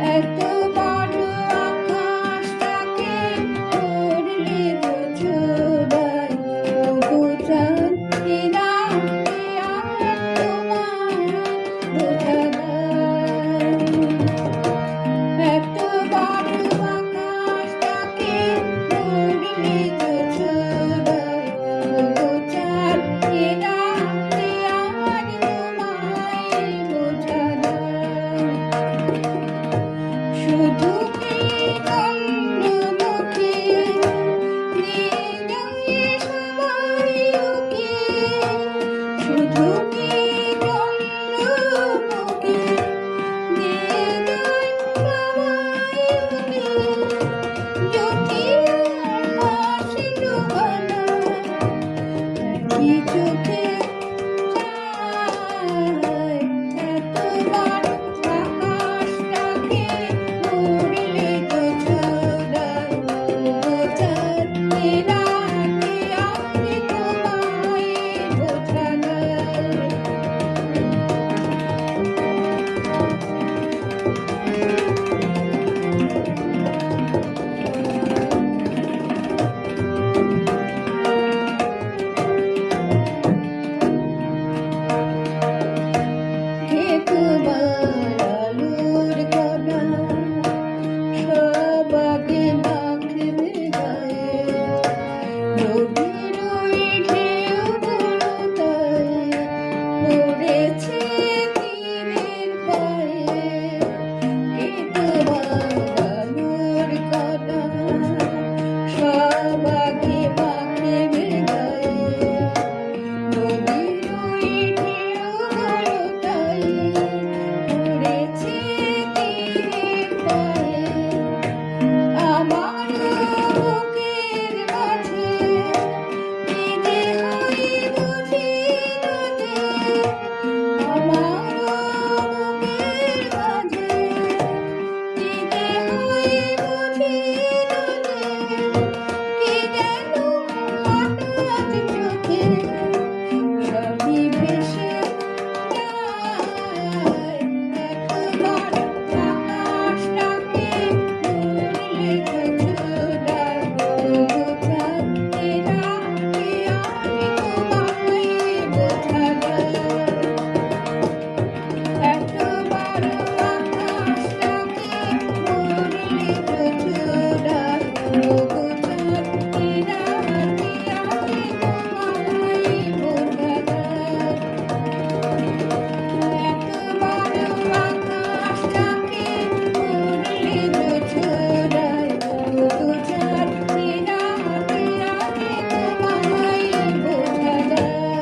এত বড় আকাশটাকে করলে বোঝাই বোঝান এরা তোমার বোঝা এত বড় আকাশটাকে করলে বোঝাই বোঝান এরা তোমায় বোঝা শুধু কি চন্দ্রমুখী নিয়ে সবাই ওকে শুধু কি চন্দ্রমুখী নিয়ে যায় সবাই ওকে যদি হাসি ডোবানো কি চোখে